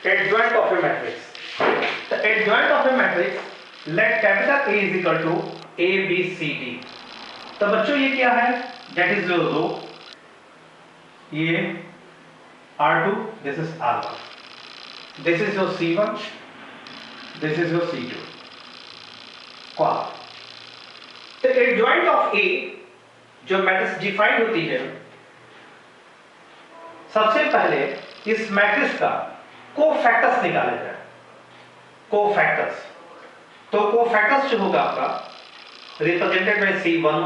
adjoint of a matrix. The adjoint of a matrix, let capital A is equal to A, B, C, D. तो बच्चों ये क्या है? That is your row. ये R2, this is R1. This is your C1, this is your C2. Column. The adjoint of A जो matrix defined होती है, सबसे पहले इस मैट्रिक्स का कोफैक्टर्स निकाले जाए. कोफैक्टर्स, तो कोफैक्टर्स जो होगा आपका represented by C11,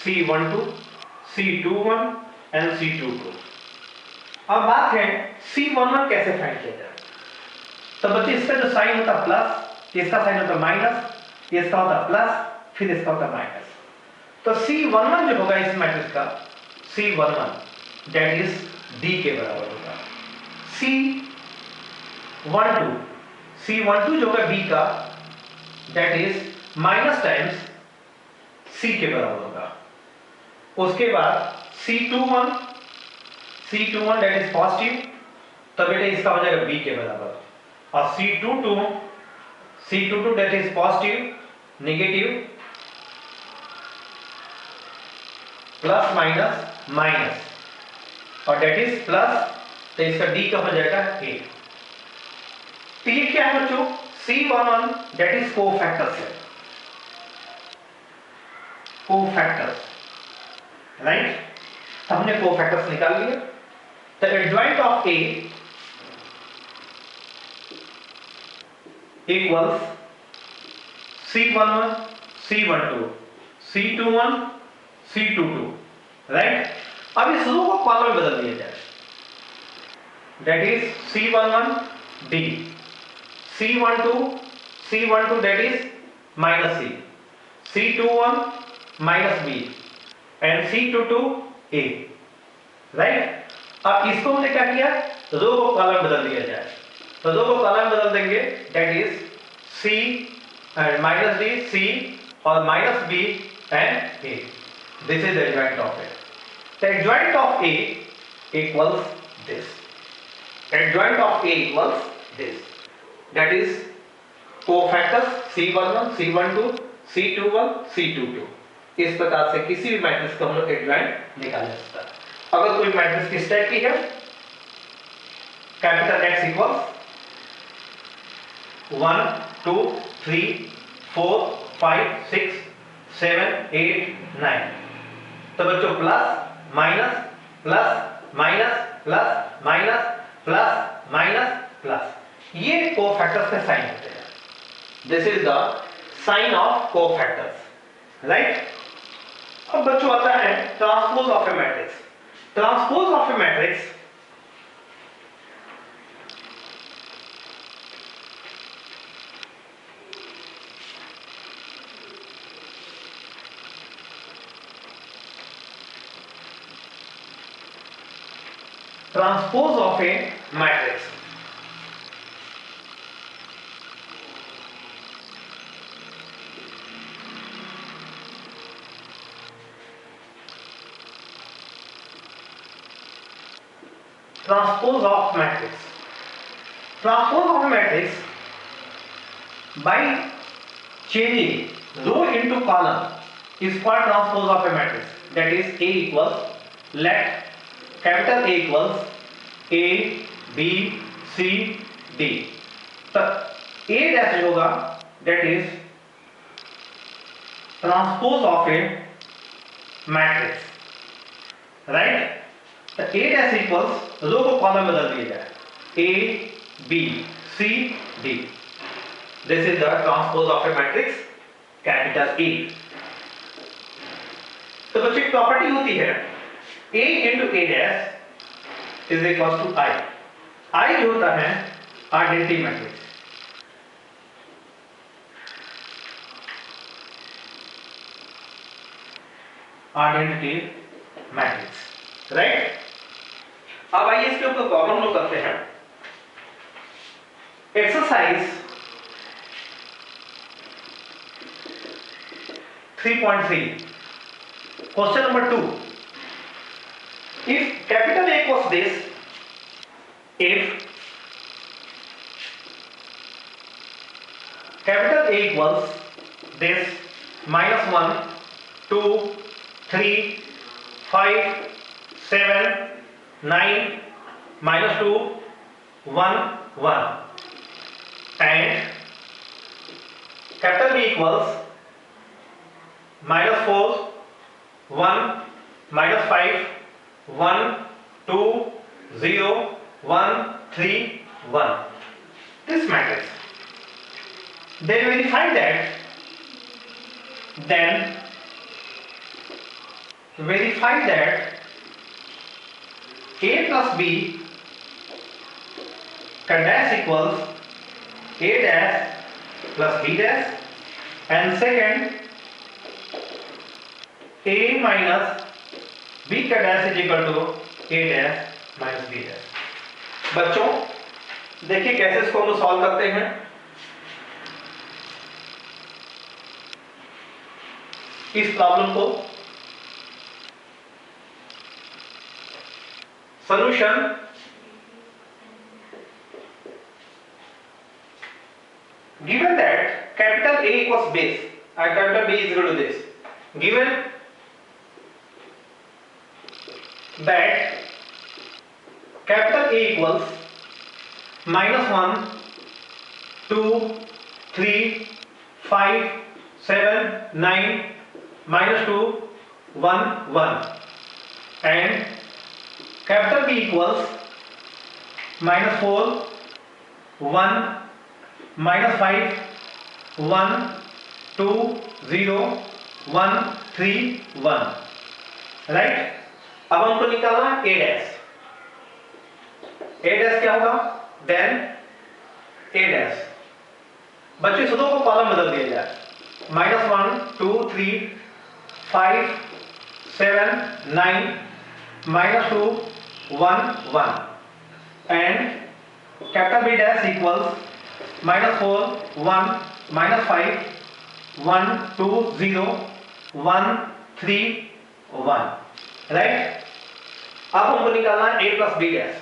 C12, C21 and C22. अब बात है C11 कैसे फाइंड किया जाए. तो बच्चे इसका जो साइन होता प्लस, इसका साइन होता माइनस, इसका होता प्लस, फिर इसका होता माइनस. तो C11 जो होगा इस मैट्रिक्स का, C11 दैट इज D के बराबर होगा. C12 जो होगा B का that is minus times C के बराबर होगा. उसके बाद C21 दैट इज पॉजिटिव, तो बेटा इसका हो जाएगा B के बराबर. और C22 that is positive negative plus minus minus, और दैट इज प्लस, तो इसका D का हो जाएगा A. तो ये क्या है बच्चों? C11 दैट इज कोफैक्टर्स है, कोफैक्टर्स, राइट. तो हमने कोफैक्टर्स निकाल लिए. The adjoint of A equals C11 C12 C21 C22, right. अब इस रो को कॉलम में बदल दिया जाए. That is C11 D, C12 that is minus C, C21 minus B and C22 A, right. अब इसको हमने क्या किया? रो को कॉलम बदल दिया जाए. तो रो को कॉलम बदल देंगे, that is C and minus D, C और minus B and A. This is the adjoint of A. The adjoint of A equals this. Adjoint of A equals this. That is cofactors C11, C12, C21, C22. इस प्रकार से किसी भी matrix का हम लोग adjoint निकाल सकते हैं. अगर कोई मैट्रिक्स किस टाइप की है, कैपिटल X इक्वल्स 1 2 3 4 5 6 7 8 9, तो बच्चों plus minus plus minus plus minus plus minus plus, ये कोफैक्टर्स के साइन होते हैं. This is the sign of cofactors, right. अब बच्चों आता है transpose of a matrix. Transpose of a matrix transpose of a matrix. Transpose of matrix. Transpose of a matrix by changing row into column is called transpose of a matrix. That is A equals, let capital A equals A B C D. तो A dash होगा that is transpose of a matrix, right. तो A dash equals रो को column बदल दिया जाए A B C D. This is the transpose of a matrix capital A. तो बच्चों एक प्रॉपर्टी होती है A into A dash is equals to I. I जो होता है identity matrix. Identity matrix, right. अब आइए इसके ऊपर प्रॉब्लम लोग करते हैं. Exercise 3.3 question number 2. If capital A was this, if capital A equals this -1 2 3 5 7 9 -2 1 1 and capital B equals -4 1 -5 1 2 0 1 3 1. This matrix. Then verify that. Then verify that A plus B dash equals A dash plus B dash, and second A minus B का dash is equal to A dash minus B dash. बच्चों देखिए कैसे इसको हम solve करते हैं। इस problem को solution given that capital A equals base and capital B is equal to this, given that capital A equals -1 2 3 5 7 9 -2 1 1 and capital B equals -4 1 -5 1 2 0 1 3 1, right. अब हमको निकालना A डैश। A डैश क्या होगा? Then A dash. बच्चों सदों को column बदल दिया जाए, -1 2 3 5 7 9 -2 1 1 and capital B dash equals -4 1 -5 1 2 0 1 3 1, right. अब हमको निकालना है A plus B dash,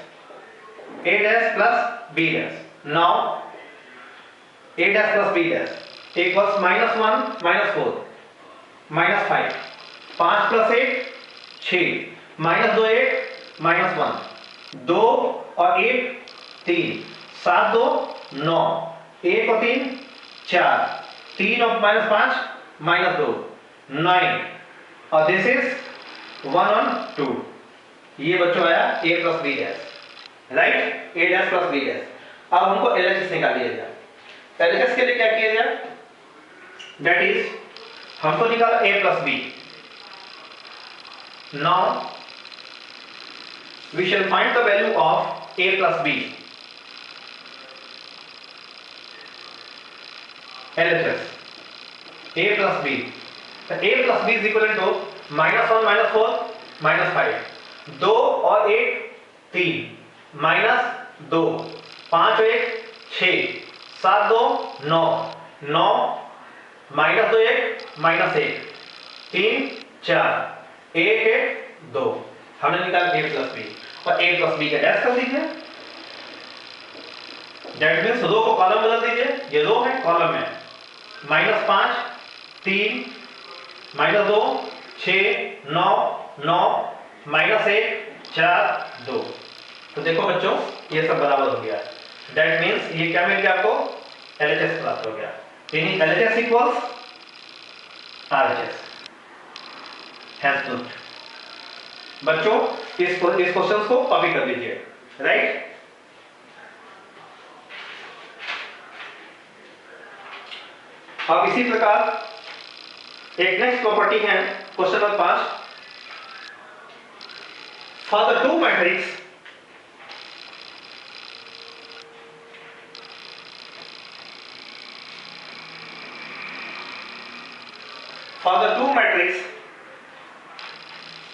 A dash plus B dash. Now A dash plus B dash equals -1 -4 -5 5 plus 8 6 -2 8 -1 2 और 1 3 7 2 9 1 और 3 4 3 और -5 -2 9 और दिस इज 1 और 2। ये बच्चों आया A plus B dash, right. A dash plus B dash। अब हमको LHS निकालिए जाए। LHS के लिए क्या किया जाए? दैट इज हमको निकाला A plus B। Now we shall find the value of A plus B. LHS A plus B. तो A plus B is equal to -1 -4 -5 2 और 1 3 -2 5 और 1 6 7 2 9 9 -2 1 -1 3 4 1 1 2। हमने निकाला A plus B और A plus B का dash कर दीजिए। दैट मींस रो को कॉलम बदल दीजिए। ये रो है, कॉलम है। -5 3 -2 6 9 9 -1 4 2। तो देखो बच्चों ये सब बराबर हो गया। दैट मींस ये क्या मिल गया आपको? LHS प्राप्त हो गया। यानी LHS equals RHS। Has proved. बच्चों इस क्वेश्चन को कॉपी कर लीजिए, राइट। अब इसी प्रकार एक नेक्स्ट प्रॉपर्टी है question number 5। For the two matrix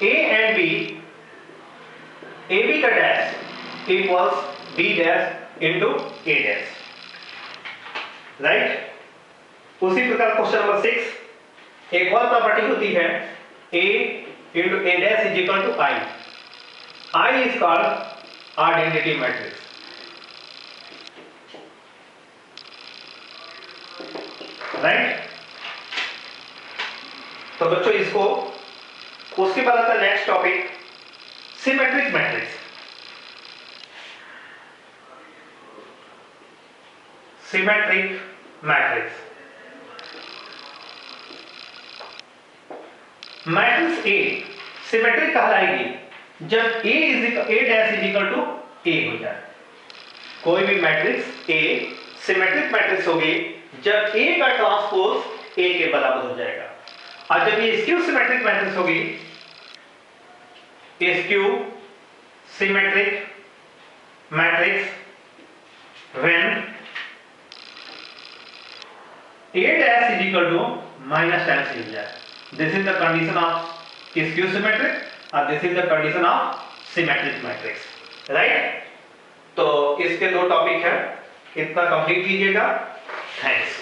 A and B, AB का dash equals B dash into A dash, right. उसी प्रकार क्वेश्चन नंबर 6 एक और प्रॉपर्टी होती है A into A dash is equal to I. I is called identity matrix. Right. तो बच्चों इसको, उसके बाद आता है next topic symmetric matrix. Symmetric matrix, matrix A symmetric कहलाएगी जब A dash is equal to A हो जाए। कोई भी मैट्रिक्स A सिमेट्रिक मैट्रिक्स होगी जब A का ट्रांसपोज A के बराबर हो जाएगा। और जब ये स्क्यू सिमेट्रिक मैट्रिक्स होगी, skew symmetric matrix when A dash is equal to minus tan C हो जाए। This is the condition of skew symmetric और this is the condition of symmetric matrix, right? तो इसके दो टॉपिक है, इतना complete कीजिएगा। थैंक्स।